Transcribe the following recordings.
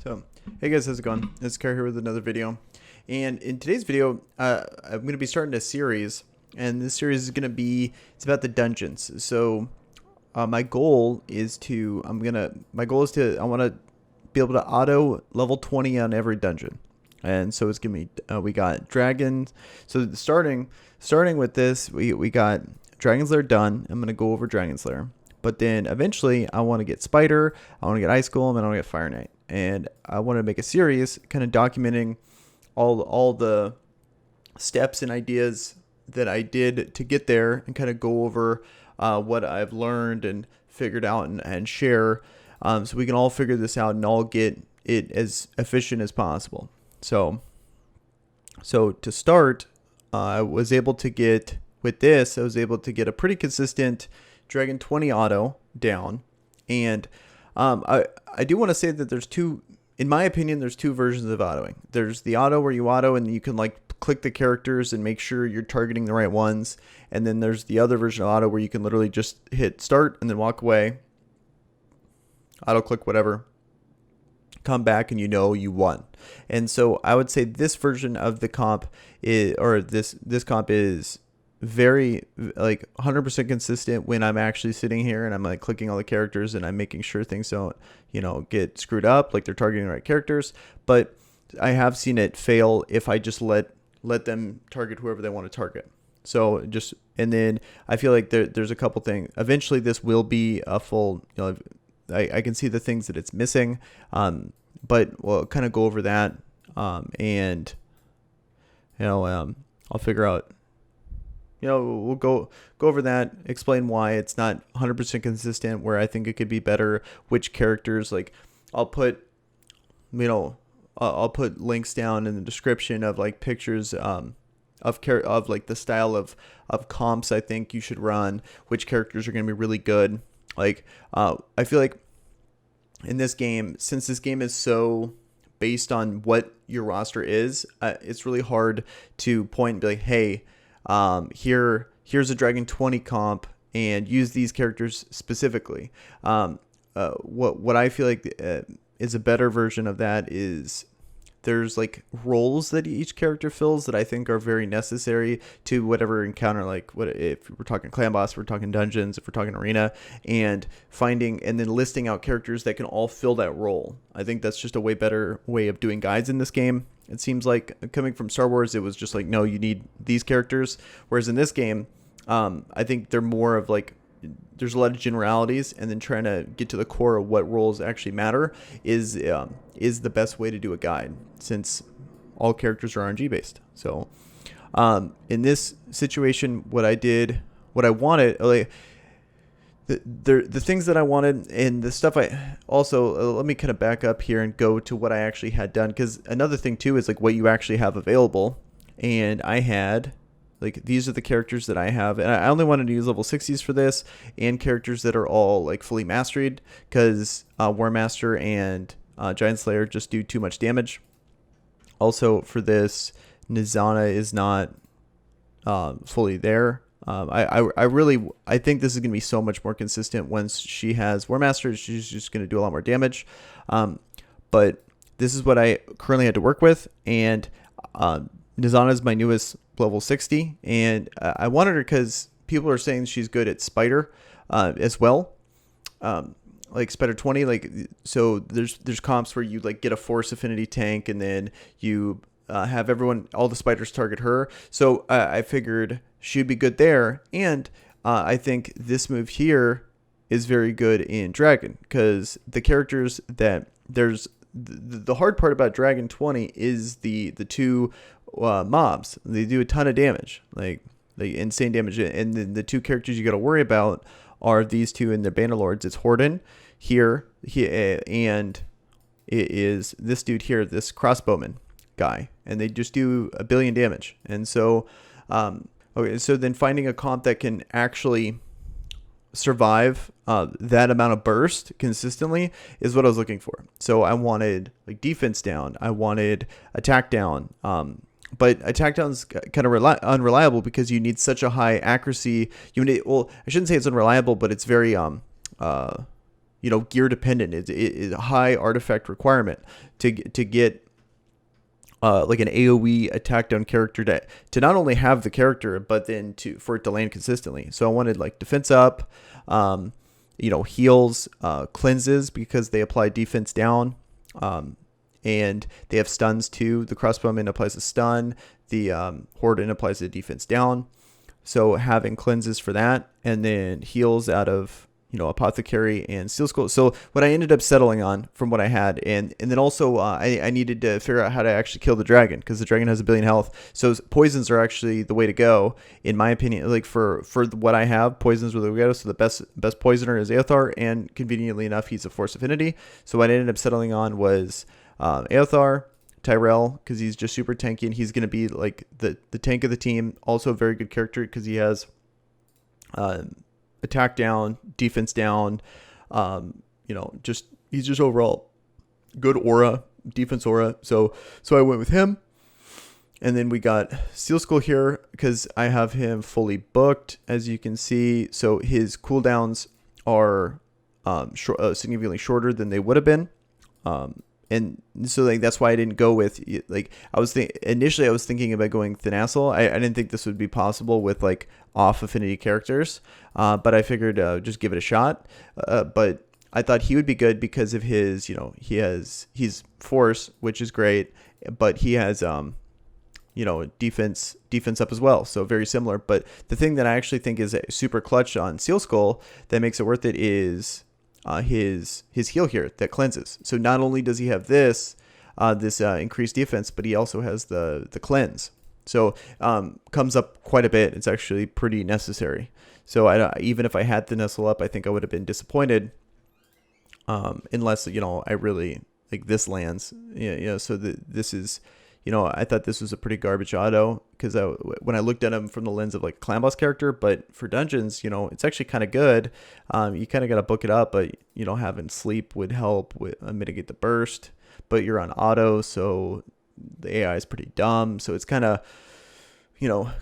So, hey guys, how's it going? It's Kire here with another video. And in today's video, I'm going to be starting a series. And this series is going to be, it's about the dungeons. So, my goal is to, I want to be able to auto level 20 on every dungeon. And so it's going to be, we got dragons. So starting with this, we got Dragon's Lair done. I'm going to go over Dragon's Lair. But then eventually I want to get Spider, I want to get Ice Golem, and I want to get Fire Knight. And I want to make a series kind of documenting all the steps and ideas that I did to get there and kind of go over what I've learned and figured out and share so we can all figure this out and all get it as efficient as possible. So to start, I was able to get a pretty consistent Dragon 20 auto down. And I do want to say that there's two versions of autoing. There's the auto where you auto and you can like click the characters and make sure you're targeting the right ones. And then there's the other version of auto where you can literally just hit start and then walk away, auto click whatever, come back and you won. And so I would say this version of the comp this comp is very like 100% consistent when I'm actually sitting here and I'm like clicking all the characters and I'm making sure things don't get screwed up, like they're targeting the right characters. But I have seen it fail if I just let them target whoever they want to target. So and then I feel like there's a couple things. Eventually this will be a full, I can see the things that it's missing, but we'll kind of go over that, and I'll figure out. We'll go over that, explain why it's not 100% consistent, where I think it could be better, which characters, like I'll put links down in the description of like pictures of like the style of comps I think you should run, which characters are going to be really good. Like I feel like in this game, since this game is so based on what your roster is, it's really hard to point and be like, hey, here's a Dragon 20 comp and use these characters specifically. What I feel like is a better version of that is there's like roles that each character fills that I think are very necessary to whatever encounter, like what if we're talking clan boss, we're talking dungeons, if we're talking arena, and finding and then listing out characters that can all fill that role. I think that's just a way better way of doing guides in this game. It seems like coming from Star Wars, it was just like, no, you need these characters. Whereas in this game, I think they're more of like, there's a lot of generalities, and then trying to get to the core of what roles actually matter is the best way to do a guide, since all characters are RNG based. So in this situation, what I wanted, like, the things that I wanted and the stuff I also let me kind of back up here and go to what I actually had done, because another thing too is like what you actually have available. And I had like, these are the characters that I have, and I only wanted to use level 60s for this, and characters that are all like fully masteried, because War Master and Giant Slayer just do too much damage. Also for this, Nazana is not fully there. I think this is going to be so much more consistent once she has War Master. She's just going to do a lot more damage. But this is what I currently had to work with, and Nazana is my newest level 60, and I wanted her because people are saying she's good at Spider as well, like Spider 20. Like, so there's comps where you like get a Force Affinity tank, and then you have all the spiders target her. So I figured she'd be good there, and I think this move here is very good in Dragon, because the characters that there's the hard part about Dragon 20 is the two mobs. They do a ton of damage, like insane damage, and then the two characters you got to worry about are these two in the Bannerlords. It's Horden here, and it is this dude here, this crossbowman guy, and they just do a billion damage. And so okay, so then finding a comp that can actually survive that amount of burst consistently is what I was looking for. So I wanted like defense down, I wanted attack down, but attack down is kind of unreliable because you need such a high accuracy. I shouldn't say it's unreliable, but it's very gear dependent. It's a high artifact requirement to get like an AoE attack down character to not only have the character, but then for it to land consistently. So I wanted like defense up, heals, cleanses, because they apply defense down, and they have stuns too. The crossbowman applies a stun. The Horden applies a defense down. So having cleanses for that, and then heals out of Apothecary and Steel Skull. So what I ended up settling on from what I had, and then also I needed to figure out how to actually kill the dragon, because the dragon has 1 billion health. So poisons are actually the way to go, in my opinion. Like for what I have, poisons were the way to go. So the best poisoner is Aothar, and conveniently enough, he's a Force Affinity. So what I ended up settling on was Aothar, Tyrell, because he's just super tanky, and he's going to be like the tank of the team. Also a very good character because he has attack down, defense down, he's just overall good aura, defense aura. So I went with him. And then we got Steel Skull here because I have him fully booked, as you can see. So his cooldowns are significantly shorter than they would have been. And so like that's why I didn't go with like initially I was thinking about going Thanassel. I didn't think this would be possible with like off affinity characters, but I figured just give it a shot. But I thought he would be good because of his he's force, which is great, but he has defense up as well, so very similar. But the thing that I actually think is super clutch on Steel Skull that makes it worth it is his heal here that cleanses. So not only does he have this increased defense, but he also has the cleanse. So comes up quite a bit. It's actually pretty necessary. So even if I had the Nestle up, I think I would have been disappointed, unless I really like this lands. So this is. I thought this was a pretty garbage auto because when I looked at him from the lens of like clan boss character, but for dungeons, it's actually kind of good. You kind of got to book it up, but having sleep would help with mitigate the burst, but you're on auto. So the AI is pretty dumb. So it's kind of,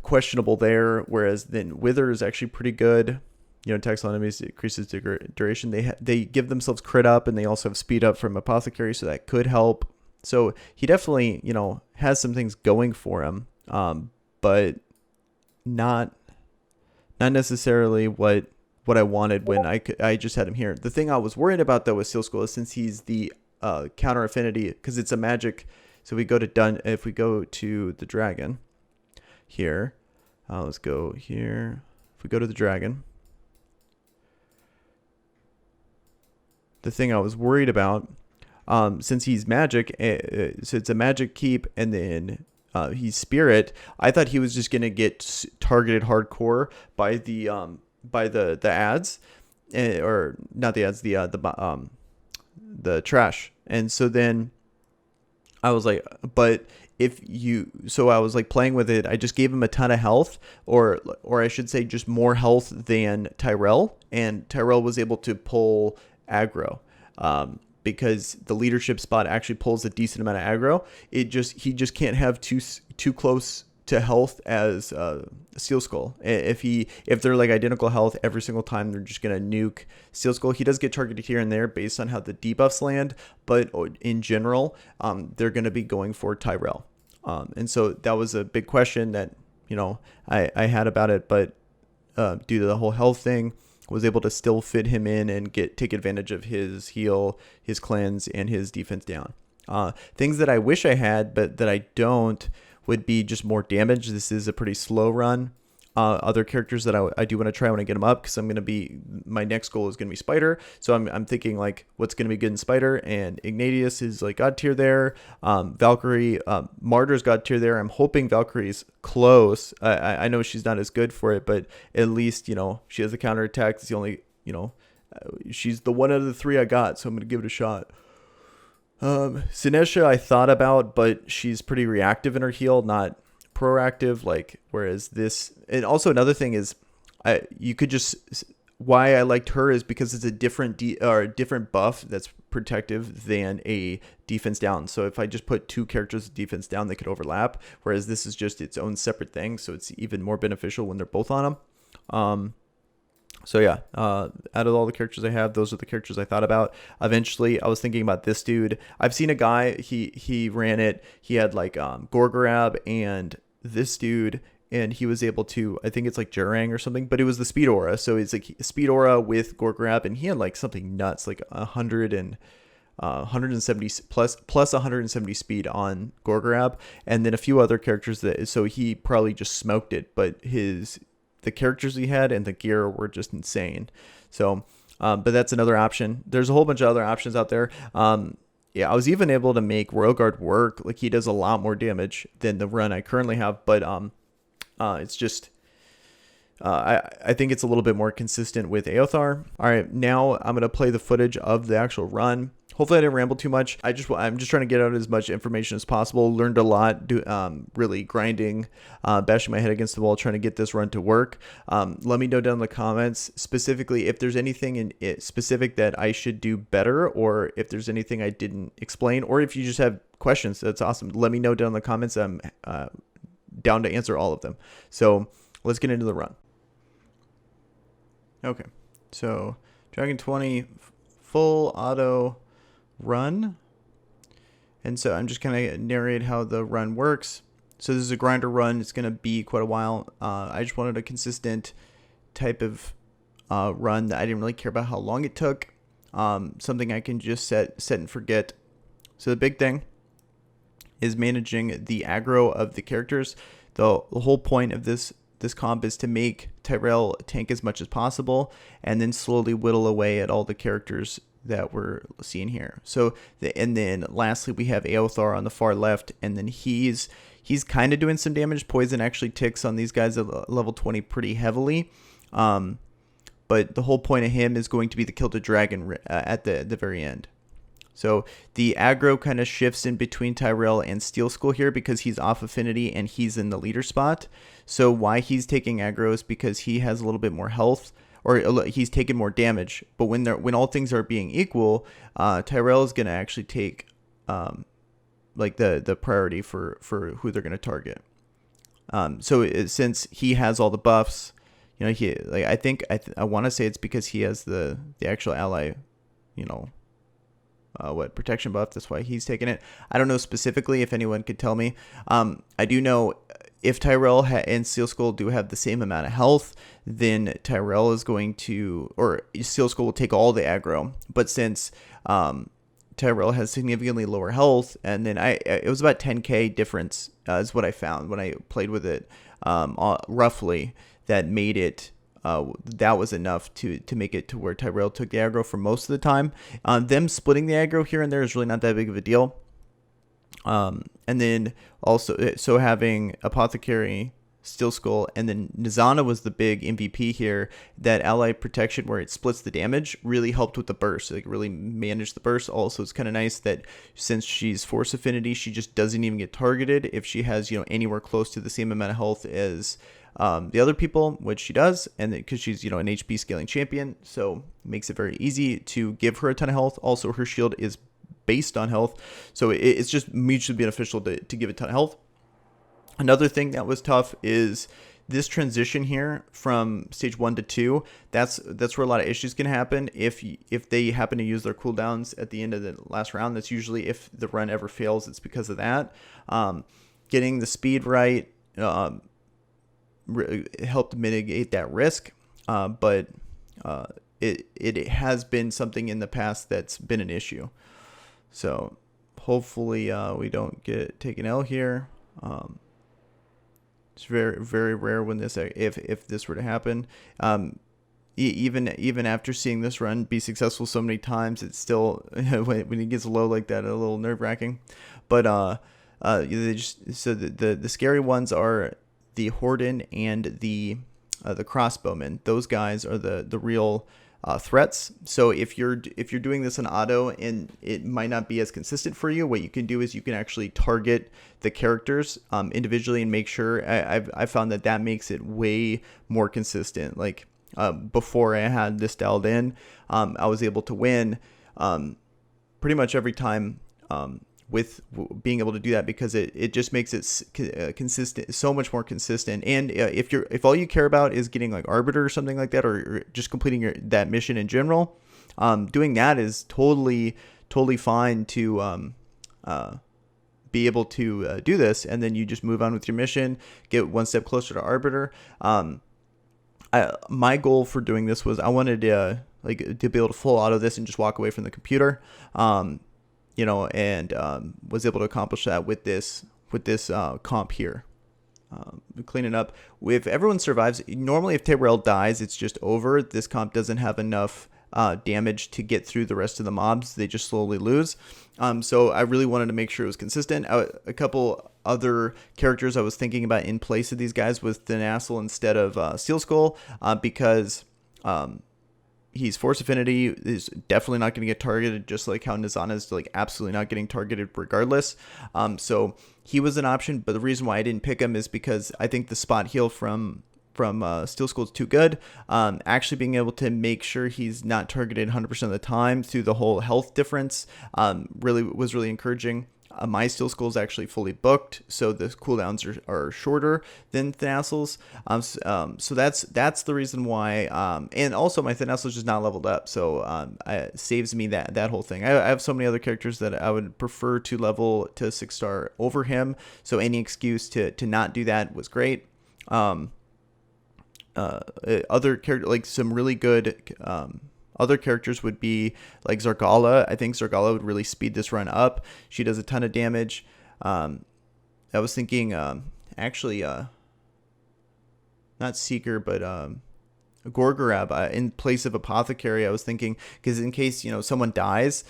questionable there. Whereas then Wither is actually pretty good. Attacks on enemies increases duration. They give themselves crit up, and they also have speed up from Apothecary. So that could help. So he definitely, has some things going for him, but not necessarily what I wanted when I just had him here. The thing I was worried about though with Steel Skull is since he's the counter affinity, because it's a magic. So if we go to the dragon here, let's go here. If we go to the dragon, the thing I was worried about. Since he's magic, so it's a magic keep, and then he's spirit. I thought he was just gonna get targeted hardcore by the ads, or not the ads, the trash. And so then I was like, but so I was like playing with it. I just gave him a ton of health, or I should say, just more health than Tyrell, and Tyrell was able to pull aggro. Because the leadership spot actually pulls a decent amount of aggro. He just can't have too close to health as Steel Skull. If they're like identical health every single time, they're just gonna nuke Steel Skull. He does get targeted here and there based on how the debuffs land, but in general, they're gonna be going for Tyrell. And so that was a big question that I had about it, but due to the whole health thing, was able to still fit him in and take advantage of his heal, his cleanse, and his defense down. Things that I wish I had, but that I don't, would be just more damage. This is a pretty slow run. Other characters that I do want to try when I get them up, because my next goal is going to be Spider. So I'm thinking like what's going to be good in Spider, and Ignatius is like God tier there. Valkyrie, Martyr's God tier there. I'm hoping Valkyrie's close. I know she's not as good for it, but at least, she has the counter attack. It's the only, she's the one out of the 3 I got. So I'm going to give it a shot. Sinesha I thought about, but she's pretty reactive in her heal, not proactive, whereas this. And also another thing is why I liked her is because it's a different buff that's protective than a defense down. So if I just put 2 characters with defense down, they could overlap, whereas this is just its own separate thing, so it's even more beneficial when they're both on them. So yeah, out of all the characters I have, those are the characters I thought about. Eventually, I was thinking about this dude. I've seen a guy. He ran it. He had like Gorgorab and this dude, and he was able to. I think it's like Jurang or something, but it was the Speed Aura. So it's like Speed Aura with Gorgorab, and he had like something nuts, like 170 plus 170 speed on Gorgorab, and then a few other characters that. So he probably just smoked it, but the characters he had and the gear were just insane. So, but that's another option. There's a whole bunch of other options out there. Yeah, I was even able to make Royal Guard work. Like he does a lot more damage than the run I currently have, but it's just I think it's a little bit more consistent with Aothar. All right, now I'm gonna play the footage of the actual run. Hopefully I didn't ramble too much. I'm just trying to get out as much information as possible. Learned a lot, really grinding, bashing my head against the wall, trying to get this run to work. Let me know down in the comments specifically if there's anything in it specific that I should do better, or if there's anything I didn't explain, or if you just have questions. That's awesome. Let me know down in the comments. I'm down to answer all of them. So let's get into the run. Okay, so Dragon 20 full auto run, and so I'm just gonna narrate how the run works. So this is a grinder run. It's gonna be quite a while. I just wanted a consistent type of run that I didn't really care about how long it took. Something I can just set and forget. So the big thing is managing the aggro of the characters. The whole point of this comp is to make Tyrell tank as much as possible, and then slowly whittle away at all the characters that we're seeing here. So and then lastly we have Aothar on the far left, and then he's kind of doing some damage. Poison actually ticks on these guys at level 20 pretty heavily, but the whole point of him is going to be the kill the dragon at the very end. So the aggro kind of shifts in between Tyrell and Steel Skull here because he's off affinity and he's in the leader spot. So why he's taking aggro is because he has a little bit more health, or he's taking more damage. But when all things are being equal, Tyrell is going to actually take like the priority for who they're going to target. Since he has all the buffs, you know, he like I want to say it's because he has the actual ally, you know, protection buff. That's why he's taking it. I don't know specifically. If anyone could tell me. I do know if Tyrell and Steel Skull do have the same amount of health, then Tyrell is going to, or Steel Skull will take all the aggro. But since Tyrell has significantly lower health, and then it was about 10k difference is what I found when I played with it, roughly, that made it. That was enough to make it to where Tyrell took the aggro for most of the time. Them splitting the aggro here and there is really not that big of a deal. And then also, so having Apothecary, Steel Skull, and then Nazana was the big MVP here. That ally protection where it splits the damage really helped with the burst. Like really managed the burst. Also, it's kind of nice that since she's Force Affinity, she just doesn't even get targeted if she has, you know, anywhere close to the same amount of health as the other people, which she does, and because she's, you know, an HP scaling champion, so makes it very easy to give her a ton of health. Also, her shield is based on health, so it's just mutually beneficial to give a ton of health. Another thing that was tough is this transition here from stage 1 to 2. That's where a lot of issues can happen if they happen to use their cooldowns at the end of the last round. That's usually, if the run ever fails, it's because of that. Getting the speed right helped mitigate that risk, but it has been something in the past that's been an issue. So hopefully we don't take an L here. It's very, very rare when this, if this were to happen. Even after seeing this run be successful so many times, it's still when it gets low like that, a little nerve-wracking. But the scary ones are the Horden and the Crossbowmen. Those guys are the real threats. So if you're doing this in auto and it might not be as consistent for you, what you can do is you can actually target the characters individually and make sure. I found that makes it way more consistent. Like before I had this dialed in, I was able to win pretty much every time being able to do that, because it just makes it consistent, so much more consistent. And if all you care about is getting like Arbiter or something like that, or just completing that mission in general, doing that is totally fine to be able to do this, and then you just move on with your mission, get one step closer to Arbiter. My goal for doing this was I wanted to be able to full auto this and just walk away from the computer, and was able to accomplish that with this comp here. Clean it up. If everyone survives, normally if Terrell dies, it's just over. This comp doesn't have enough damage to get through the rest of the mobs. They just slowly lose. So I really wanted to make sure it was consistent. A couple other characters I was thinking about in place of these guys was Thanassel instead of Steel Skull, because he's Force Affinity, is definitely not going to get targeted, just like how Nazana is like absolutely not getting targeted regardless. So he was an option, but the reason why I didn't pick him is because I think the spot heal from Steel Skull is too good. Actually being able to make sure he's not targeted 100% of the time through the whole health difference was really encouraging. My Steel Skull is actually fully booked, so the cooldowns are shorter than Thanassel's. So that's the reason why. And also my Thanassel is just not leveled up, so it saves me that whole thing. I have so many other characters that I would prefer to level to 6-star over him, so any excuse to not do that was great. Other character, like some really good other characters would be like Zargala. I think Zargala would really speed this run up. She does a ton of damage. I was thinking actually not Seeker, but Gorgorab in place of Apothecary. I was thinking, because in case someone dies,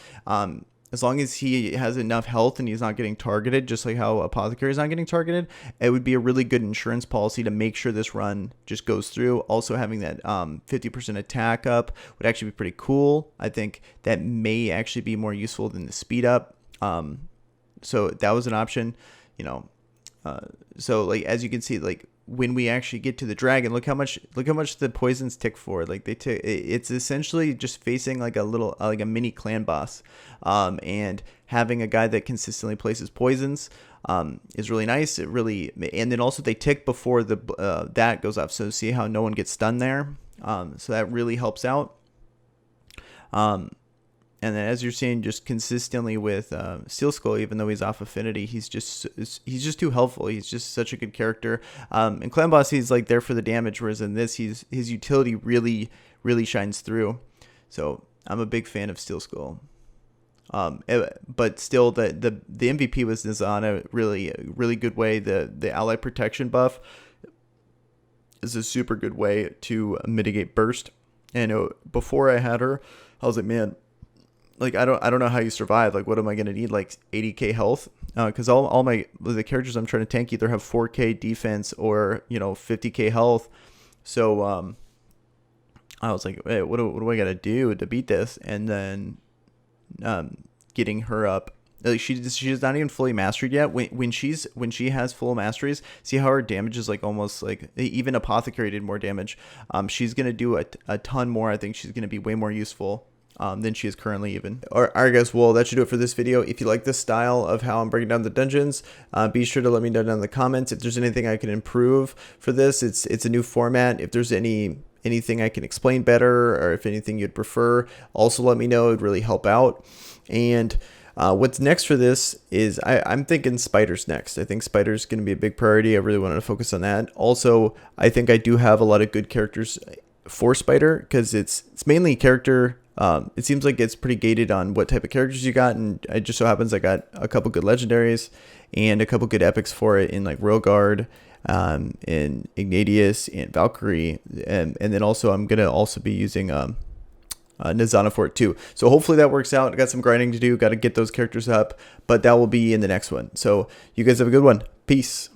as long as he has enough health and he's not getting targeted, just like how Apothecary is not getting targeted, it would be a really good insurance policy to make sure this run just goes through. Also having that 50% attack up would actually be pretty cool. I think that may actually be more useful than the speed up. So that was an option, so like, as you can see, like when we actually get to the dragon, look how much the poisons tick for. Like it's essentially just facing like a mini clan boss, and having a guy that consistently places poisons is really nice. And then also they tick before that goes off, so see how no one gets stunned there. So that really helps out. And then, as you're seeing, just consistently with Steel Skull, even though he's off affinity, he's just too helpful. He's just such a good character. In Clan Boss, he's like there for the damage, whereas in this, his utility really shines through. So I'm a big fan of Steel Skull. But still, the MVP was Nazana. Really good way. The ally protection buff is a super good way to mitigate burst. And before I had her, I was like, man, like I don't know how you survive. Like, what am I gonna need? Like 80k health? Because all the characters I'm trying to tank either have 4k defense or 50k health. So I was like, hey, what do I gotta do to beat this? And then getting her up. Like she's not even fully mastered yet. When she has full masteries, see how her damage is like almost like even Apothecary did more damage. She's gonna do a ton more. I think she's gonna be way more useful than she is currently even. Alright guys, well that should do it for this video. If you like this style of how I'm breaking down the dungeons, be sure to let me know down in the comments if there's anything I can improve for this. It's a new format. If there's anything I can explain better, or if anything you'd prefer, also let me know. It'd really help out. And what's next for this is I'm thinking Spider's next. I think Spider's going to be a big priority. I really wanted to focus on that. Also, I think I do have a lot of good characters for Spider, because it's mainly character. It seems like it's pretty gated on what type of characters you got, and it just so happens I got a couple good legendaries and a couple good epics for it in like Roilguard, in Ignatius and Valkyrie, and then also I'm gonna also be using Nazana for it too. So hopefully that works out. I got some grinding to do, got to get those characters up, but that will be in the next one. So you guys have a good one. Peace.